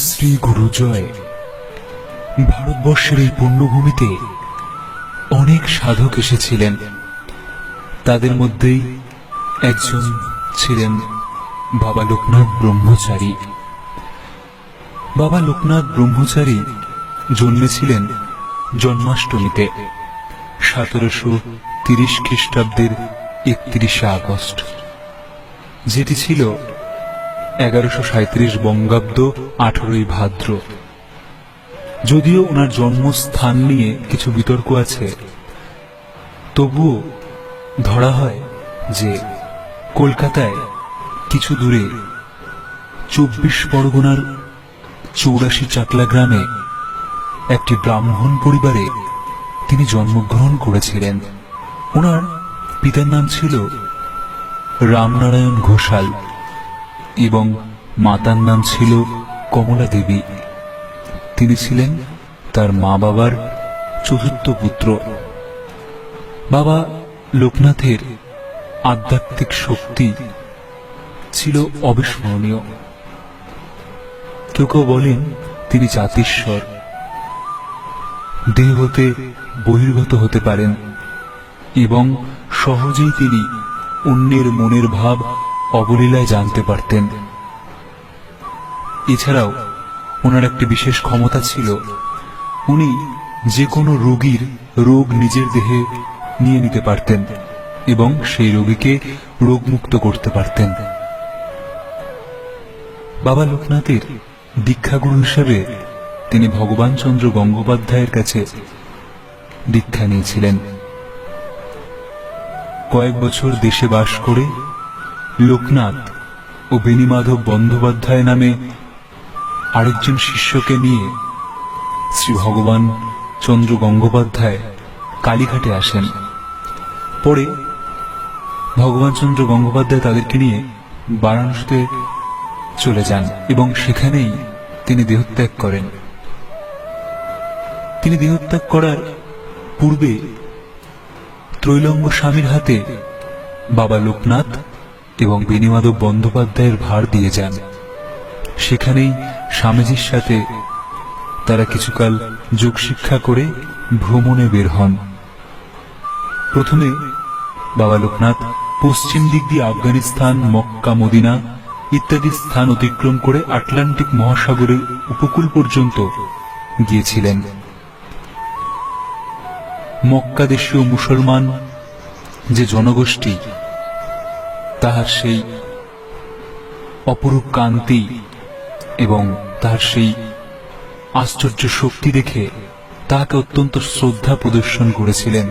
শ্রী গুরু জয়। ভারতবর্ষের এই পুণ্যভূমিতে অনেক সাধক এসেছিলেন। তাদের মধ্যেই একজন ছিলেন বাবা লোকনাথ ব্রহ্মচারী। বাবা লোকনাথ ব্রহ্মচারী জন্মেছিলেন জন্মাষ্টমীতে 1730 খ্রিস্টাব্দের 31 আগস্ট, যেটি ছিল 1137 বঙ্গাব্দ 18 ভাদ্র। যদিও ওনার জন্মস্থান নিয়ে কিছু বিতর্ক আছে, তবুও ধরা হয় যে কলকাতায় কিছু দূরে 24 পরগনার 84 চাকলা গ্রামে একটি ব্রাহ্মণ পরিবারে তিনি জন্মগ্রহণ করেছিলেন। ওনার পিতার নাম ছিল রামনারায়ণ ঘোষাল এবং মাতার নাম ছিল কমলা দেবী। তিনি ছিলেন তার মা বাবার চতুর্থ পুত্র। বাবা লোকনাথের আধ্যাত্মিক শক্তি ছিল অবিস্মরণীয়। কেউ কেউ বলেন তিনি জাতিস্বর, দেহ হতে বহির্গত হতে পারেন এবং সহজেই তিনি অন্যের মনের ভাব অবলীলায় জানতে পারতেন। এছাড়াও ওনার একটি বিশেষ ক্ষমতা ছিল, উনি যে কোনো রোগীর রোগ নিজের দেহে নিয়ে নিতে পারতেন এবং সেই রোগীকে রোগমুক্ত করতে পারতেন। বাবা লোকনাথের দীক্ষাগুরু হিসেবে তিনি ভগবান চন্দ্র গঙ্গোপাধ্যায়ের কাছে দীক্ষা নিয়েছিলেন। কয়েক বছর দেশে বাস করে লোকনাথ ও বেণীমাধব বন্দ্যোপাধ্যায় নামে আরেকজন শিষ্যকে নিয়ে শ্রী ভগবান চন্দ্র গঙ্গোপাধ্যায় কালীঘাটে আসেন। পরে ভগবান চন্দ্র গঙ্গোপাধ্যায় তাদেরকে নিয়ে বারাণসীতে চলে যান এবং সেখানেই তিনি দেহত্যাগ করেন। তিনি দেহত্যাগ করার পূর্বে ত্রৈলঙ্গ স্বামীর হাতে বাবা লোকনাথ এবং বেণীমাধব বন্দ্যোপাধ্যায়ের ভার দিয়ে যান। সেখানেই স্বামীজির সাথে তারা কিছুকাল যোগ শিক্ষা করে ভ্রমণে বের হন। প্রথমে বাবা লোকনাথ পশ্চিম দিক দিয়ে আফগানিস্তান, মক্কা, মদিনা ইত্যাদি স্থান অতিক্রম করে আটলান্টিক মহাসাগরের উপকূল পর্যন্ত গিয়েছিলেন। মক্কা দেশীয় মুসলমান যে জনগোষ্ঠী, তাহার সেই অপরূপ কান্তি এবং তাহার সেই আশ্চর্য শক্তি দেখে তাহাকে অত্যন্ত শ্রদ্ধা প্রদর্শন করেছিলেন।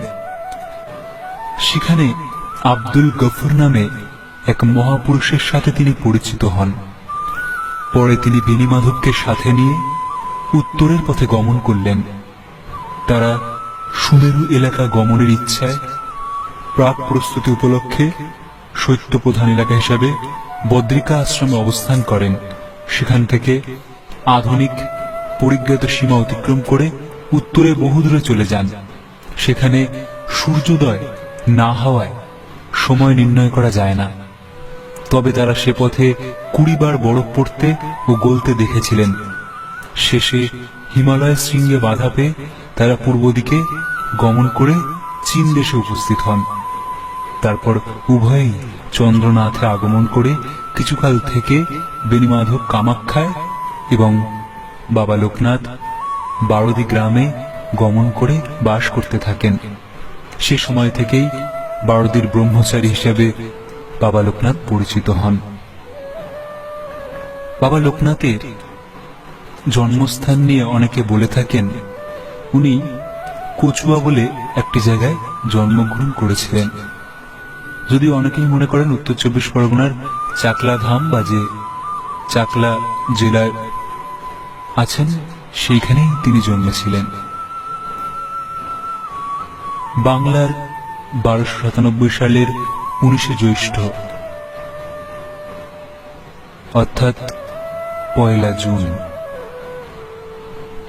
সেখানে আব্দুল গফুর নামে এক মহাপুরুষের সাথে তিনি পরিচিত হন। পরে তিনি বেণীমাধবকে সাথে নিয়ে উত্তরের পথে গমন করলেন। তারা সুমেরু এলাকা গমনের ইচ্ছায় প্রাক প্রস্তুতি উপলক্ষে শৈত্য প্রধান এলাকা হিসাবে বদ্রিকা আশ্রমে অবস্থান করেন। সেখান থেকে আধুনিক পরিজ্ঞাত সীমা অতিক্রম করে উত্তরে বহুদূরে চলে যান। সেখানে সূর্যোদয় না হওয়ায় সময় নির্ণয় করা যায় না, তবে তারা সে পথে 20 বার বরফ পড়তে ও গলতে দেখেছিলেন। শেষে হিমালয় শৃঙ্গে বাধা পেয়ে তারা পূর্ব দিকে গমন করে চীন দেশে উপস্থিত হন। তারপর উভয়েই চন্দ্রনাথে আগমন করে কিছুকাল থেকে বেণীমাধব কামাখ্যায় এবং বাবা লোকনাথ বারোদি গ্রামে গমন করে বাস করতে থাকেন। সে সময় থেকেই বারোদির ব্রহ্মচারী হিসেবে বাবা লোকনাথ পরিচিত হন। বাবা লোকনাথের জন্মস্থান নিয়ে অনেকে বলে থাকেন উনি কচুয়া বলে একটি জায়গায় জন্মগ্রহণ করেছিলেন। যদিও অনেকেই মনে করেন উত্তর 24 পরগনার চাকলা ধাম বা যে চাকলা জেলায় আছেন সেইখানেই তিনি জন্মেছিলেন। বাংলার 1297 সালের 19 জ্যৈষ্ঠ অর্থাৎ 1 জুন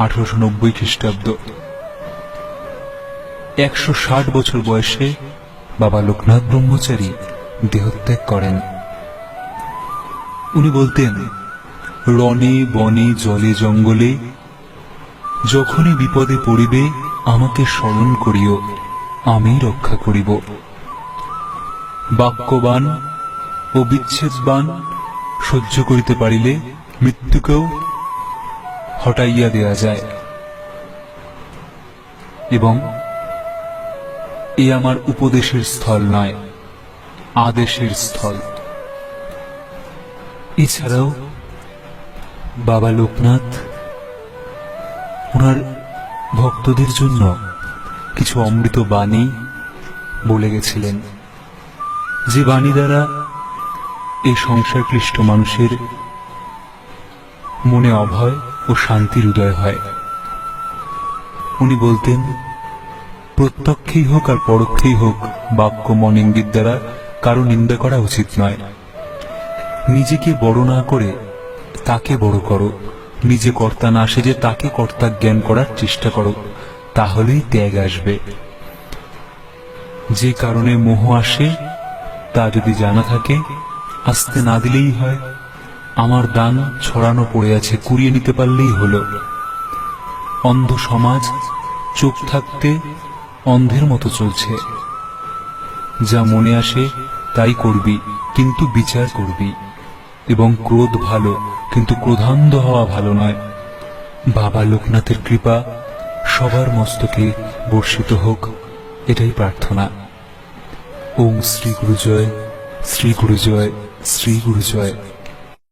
1890 খ্রিস্টাব্দ 160 বছর বয়সে বাবা লোকনাথ ব্রহ্মচারী দেহত্যাগ করেন। উনি বলতেন, রণে বনে জলে জঙ্গলে যখনই বিপদে পড়িবে আমাকে স্মরণ করিও, আমি রক্ষা করিব। বাক্যবান ও বিচ্ছেদবান সহ্য করিতে পারিলে মৃত্যুকেও হটাইয়া দেয়া যায়, এবং এ আমার উপদেশের স্থল নয়, আদেশের স্থল। এছাড়াও বাবা লোকনাথ ওনার ভক্তদের জন্য কিছু অমৃত বাণী বলে গেছিলেন, যে বাণী দ্বারা এই সংসার ক্লিষ্ট মানুষের মনে অভয় ও শান্তির উদয় হয়। উনি বলতেন, প্রত্যক্ষেই হোক আর পরোক্ষেই হোক বাক্য মন ইঙ্গিত দ্বারা কারো নিন্দা করা উচিত নয়। নিজেকে বড় না করে তাকে বড় করো, নিজে কর্তা না সেজে তাকে কর্তা জ্ঞান করার চেষ্টা করো, তাহলেই ত্যাগ আসবে। যে কারণে মোহ আসে তা যদি জানা থাকে, আসতে না দিলেই হয়। আমার দান ছড়ানো পড়ে আছে, কুড়িয়ে নিতে পারলেই হলো। অন্ধ সমাজ চোখ থাকতে অন্ধের মতো চলছে। যা মনে আসে তাই করবি, কিন্তু বিচার করবি। এবং ক্রোধ ভালো, কিন্তু ক্রোধান্ধ হওয়া ভালো নয়। বাবা লোকনাথের কৃপা সবার মস্তকে বর্ষিত হোক, এটাই প্রার্থনা। ওম শ্রী গুরু জয়, শ্রী গুরু জয়, শ্রী গুরু জয়।